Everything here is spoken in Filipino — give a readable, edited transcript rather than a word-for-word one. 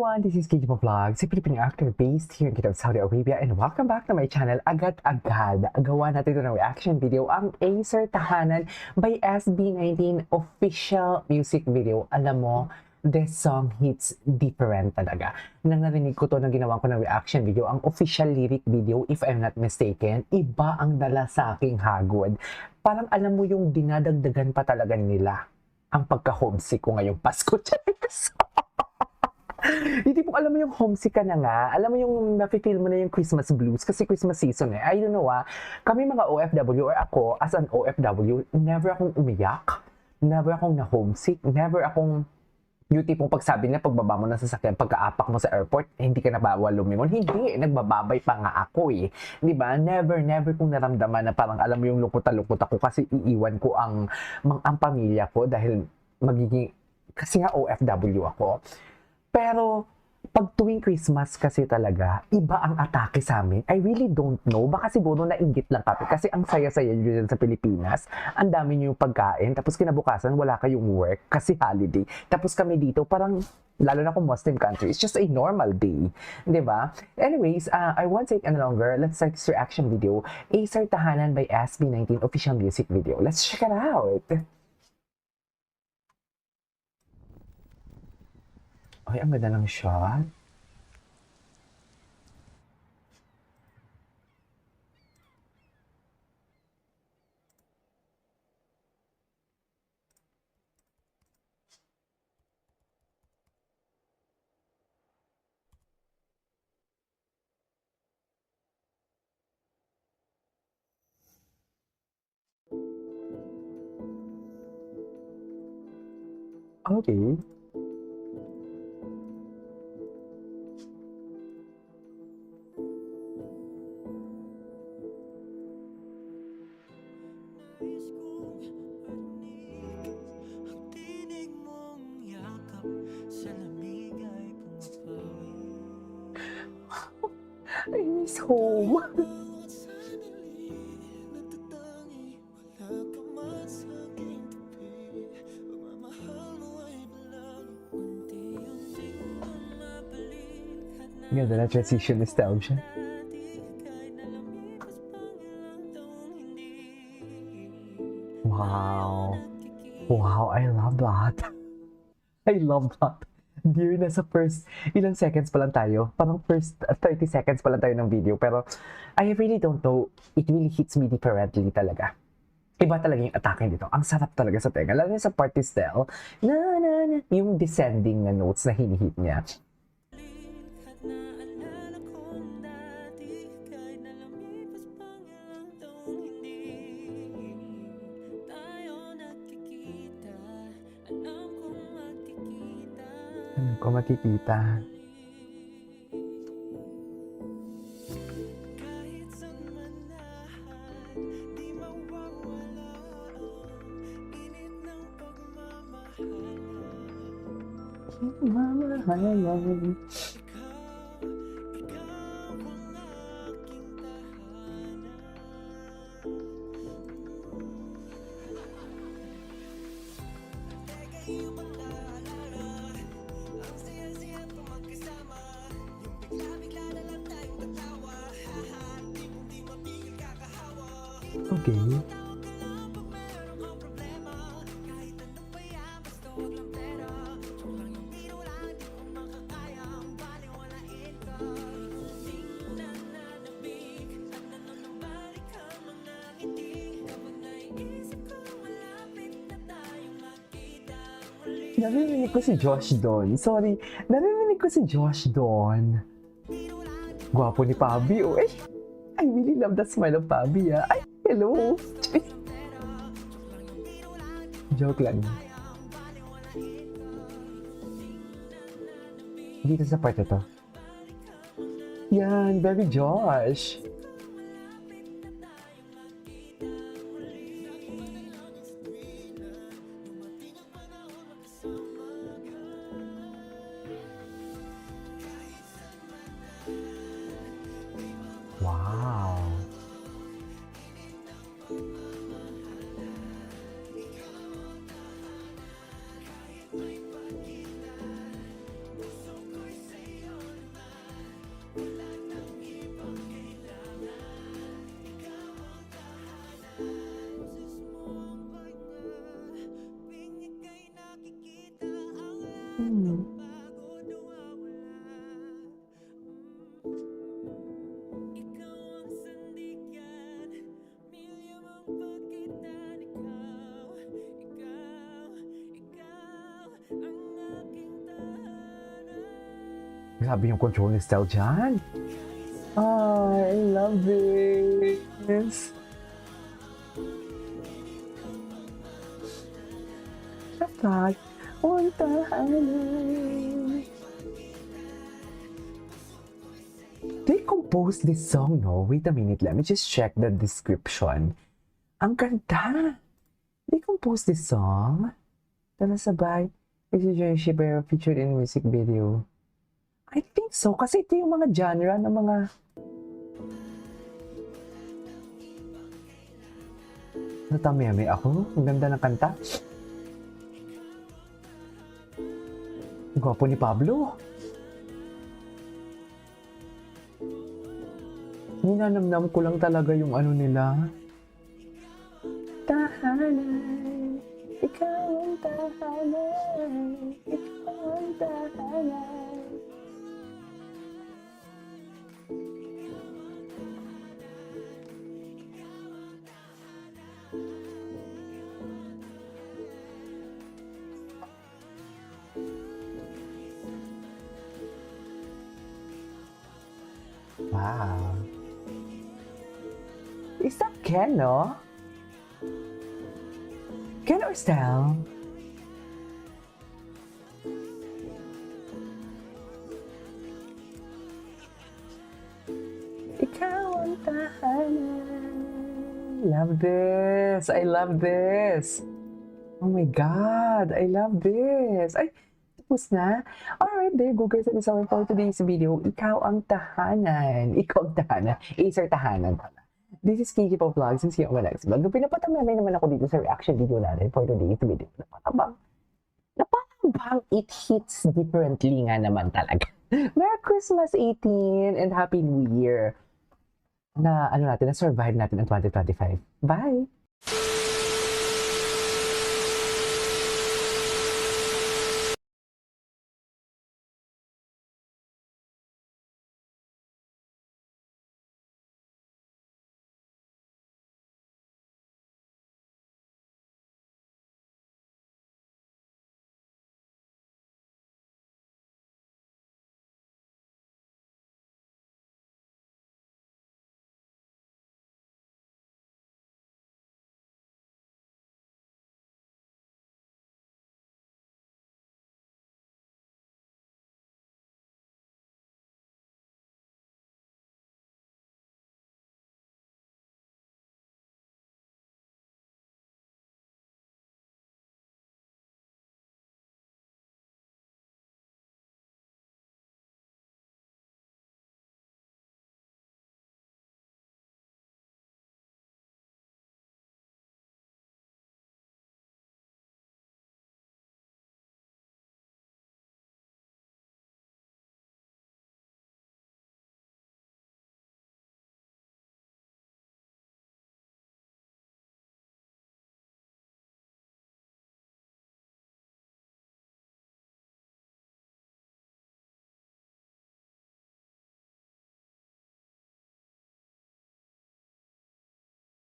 everyone, this is Kiki Vlog, si Filipino actor based here in Jeddah, Saudi Arabia, and welcome back to my channel. Agad-agad, gawa natin ito ng reaction video, ang Acer Tahanan by SB19 official music video. Alam mo, this song hits different talaga. Nang narinig ko to nang ginawa ko ng reaction video, ang official lyric video, if I'm not mistaken, iba ang dala sa aking hagod. Parang alam mo yung dinadagdagan pa talaga nila ang pagka-homesick ko ngayong Pasko. Hindi po alam mo yung homesick ka na nga. Alam mo yung nafe-feel mo na yung Christmas blues kasi Christmas season eh. I don't know kami mga OFW or ako as an OFW, never akong umiyak, never akong na-homesick, never akong yung tipong pagsabi nila pagbaba mo ng sasakyan, pagka-apak mo sa airport, hindi ka na bawal lumingon. Hindi, nagbababay pa nga ako eh. Di ba? Never kong naramdaman na parang alam mo yung lungkot ako kasi iiwan ko ang pamilya ko dahil kasi nga OFW ako. Pero, pag tuwing Christmas kasi talaga, iba ang atake sa amin. I really don't know. Baka siguro nainggit lang kami. Kasi ang saya-saya dyan sa Pilipinas. Ang dami nyo yung pagkain. Tapos kinabukasan, wala kayong work kasi holiday. Tapos kami dito, parang, lalo na kung Muslim country, it's just a normal day. Diba? Anyways, I won't take any longer. Let's start this reaction video. Acer Tahanan by SB19 official music video. Let's check it out. Ay, ang ganda ng shot. Okay. I miss home. Ganda na transition nostalgia. Wow. Wow, I love that. I love that. Dear, nasa first, ilang seconds pa lang tayo. Parang first 30 seconds pa lang tayo ng video. Pero, I really don't know. It really hits me differently talaga. Iba talaga yung atake dito. Ang sarap talaga sa tenga. Lalo sa party style, yung descending na notes na hinihit niya. Ko makikita. Mamahalan. Okay. Narinig ko si Josh doon. Sorry, narinig ko si Josh doon. Gwapo ni Pabi. Oh, eh. I really love the smile of Pabi. Ay, hello. Joke lang. Dito sa part ito. Yan, very Josh. Wow. Grabe yung control ni Stell dyan. I love this. Dapat, untahanan. They composed this song, no? Wait a minute, let me just check the description. Ang ganda! They composed this song. Tala sabay. This is your shipper featured in music video. I think so, kasi ito yung mga genre ng mga... Natameme ako. Ang ganda ng kanta. Ang gwapo ni Pablo. Ninanamnam ko lang talaga yung ano nila. Tahanan, ikaw ang tahanan, ikaw ang tahanan. Wow. Is that Ken, no? Ken or Stell? Ikaw ang tahanan. Love this. I love this. Oh my God. I love this. Ay, tapos na. Alright, there you go guys. That is all for today's video. Ikaw ang tahanan. Ikaw ang tahanan. Acer tahanan pala. This is KG Pop Vlogs and see you on my next vlog. Pinapatamemay naman ako dito sa reaction video natin for today's video. Napatabang it hits differently nga naman talaga. Merry Christmas 18 and Happy New Year. Na ano natin, na survive natin ang 2025. Bye!